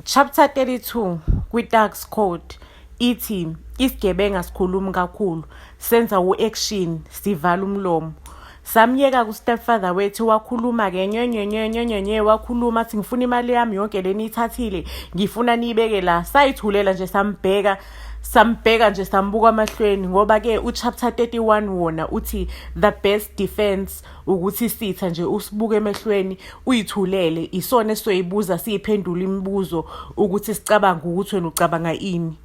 Chapter 32 kwi-tax code ithi isigebenga sikhuluma kakhulu senza u-action sivala umlomo. Samyeka ku-stepfather wethu wakhuluma ke nyenyenyenyenyenye wakhuluma athi ngifuna imali yami yonke leni ithathile ngifuna niyibeke la. Sayithulela nje sambheka nje sambuka amahlweni ngoba ke uchapter 31 wona uthi the best defense ukuthi sitha nje usibuke emehlweni uyithulele isona esizoyibuza siyiphendula imibuzo ukuthi sicabanga ukuthi wena ucabanga ini.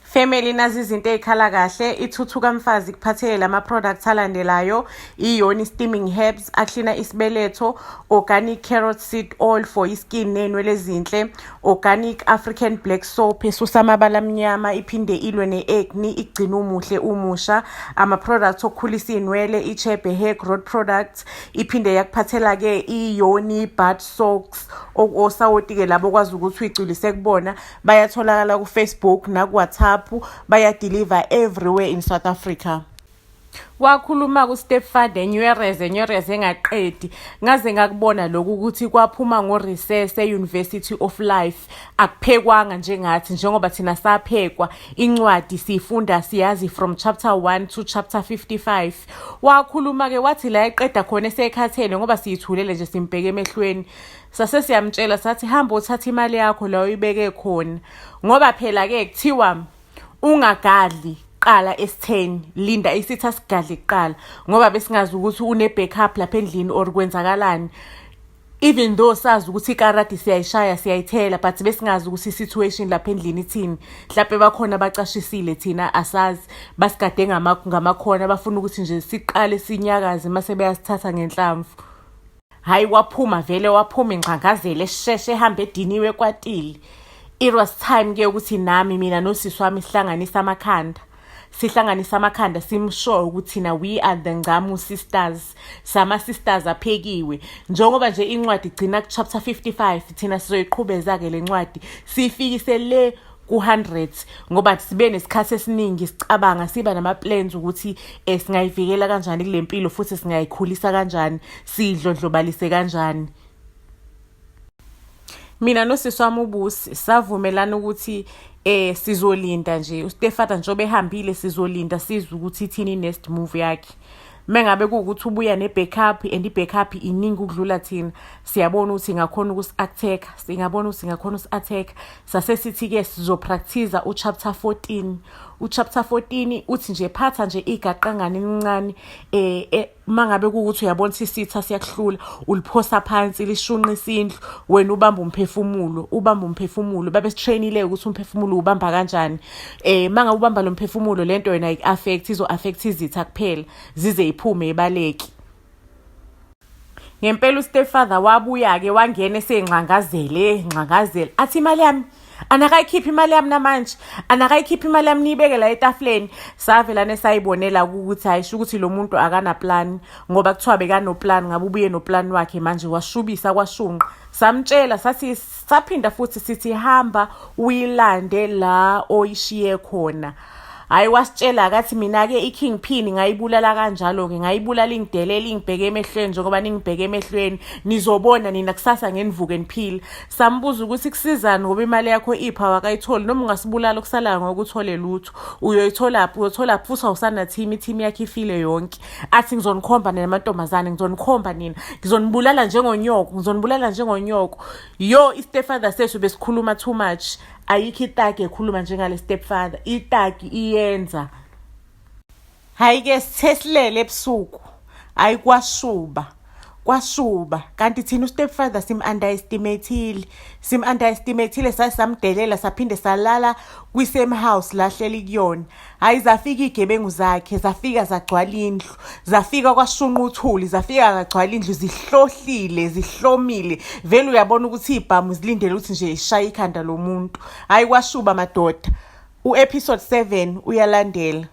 Family nazi izinto ezikhala kahle ithuthuka mfazi kuphathele lama products alandelayo iyoni steaming herbs aklina isibeletho, organic carrot seed oil for iskin nenwele ezinhle, organic African black soap esusa amabala amnyama iphinde ilwe neacne igcina umuhle umusha, ama products okukhulisa inwele ichebe hair growth products iphinde yakuphathela ke iyoni butt socks osawoti ke labo kwazi ukuthi uyigculise kubona bayatholakala ku Facebook na ku WhatsApp baya-deliver everywhere in South Africa. Wakhuluma ku-stepfather nyoreze engaqedi ngaze ngakubona lokhu ukuthi kwaphuma ngo-recess e-University of Life akuphekwanga njengathi njengoba thina saphekwa incwadi sifunda siyazi from chapter 1 to chapter 55. Wakhuluma ke wathi la eqeda khona esekhathele ngoba siyithulele nje simbheke emehlweni sase siyamtshela sathi hamba uthatha imali yakho la uyibeke khona ngoba phela ke kuthiwa ungagadli qala S10 linda isitha sigadle kuqala ngoba besingazi ukuthi une backup lapha endlini or kwenzakalani, even though sazi ukuthi ikarati siyayishaya siyayithela but besingazi ukuthi situation lapha endlini ithini. Mhlawumbe bakhona abacashisile thina asazi basigade ngamakhona bafuna ukuthi nje siqale sinyakaze mase beyasithatha ngenhlamvu. Hayi waphuma vele waphuma ingqangazele esheshe ehambe ediniwe kwatili. It was time ke ukuthi nami mina nosisi wami sihlanganisa amakhanda simsure ukuthi na we are the NGCAMU sisters sama sisters aphekiwe njengoba nje incwadi igcina ku chapter 55 thina sizoyiqhubeza ke lencwadi sifikise le ku100 ngoba sibe nesikhathi esiningi sicabanga siba nama plans ukuthi singayivikela kanjani kule mpilo futhi singayikhulisa kanjani sidlondlobalise kanjani. Mina nosisi wami ubusi savumelana ukuthi sizolinda nje uStepfather njobe ehambile sizolinda sizwe ukuthi ithini next move yakhe. Mengabe kuukuthi ubuya nebackup and ibackup iningi ukudlula thina siyabona ukuthi ngakhona ukusi-attack singabona ukuthi ngakhona usi-attack sase sithi ke sizopractice uchapter 14. Uchapter 14 uthi nje phatha nje igaqangane elincane mangabe kuukuthi uyabona isitha siyakuhlula uliphosa phansi lishunqa isindlu wena ubamba umphefumulo babe sitrainile ukuthi umphefumulo ubamba kanjani mangabe ubamba lo mphefumulo lento wena i-affect izo-affect izitha kuphela zize iphume ebaleki. Ngempela uStepfather wabuya ke wangena esengqangazele athi imali yami anakayikhipha imali yami namanje anakayikhipha imali yami nibeke la etafuleni. Savela nesayibonela ukuthi ayisho ukuthi lo muntu akana plan ngoba kuthiwa bekano plan ngabe ubuye no plan wakhe manje washubisa kwashunqa. Samtshela sathi saphinda futhi sithi hamba uyilande la oyishiye khona. Hayi wasitshela akathi mina ke ikingpin ngayibulala kanjalo ke ngayibulala ingidelela ingibheke emehlweni njengoba ningibheke emehlweni nizobona nina kusasa ngenivuke niphila. Sambuza ukuthi kusizani ngoba imali yakho ipha wakayitholi noma ungasibulala okusalayo ngokuthole lutho uyoyithola futhi awusana team yakhe ifile yonke. Athi ngizonikhomba namantombazane ngizonikhomba nina ngizonibulala njengonyoko. Yo iStepfather sethu besikhuluma too much. Ayikho itagi ekhuluma njengale stepfather itagi iyenza. Hayi ke sithelele ebusuku hayi kwashuba kanti thina uStepfather sim-underestimateile sasamdelela saphinde salala kwi-same house lahleli kuyona. Hayi zafika igebengu zakhe zafika zagcwala indlu zafika kwashunqa uthuli zafika zagcwala indlu zihlohlile zihlomile vele uyabona ukuthi ibhamu zilindele ukuthi nje ishaye ikhanda lomuntu. Hayi kwashuba madoda. U-episode 7 uyalandela.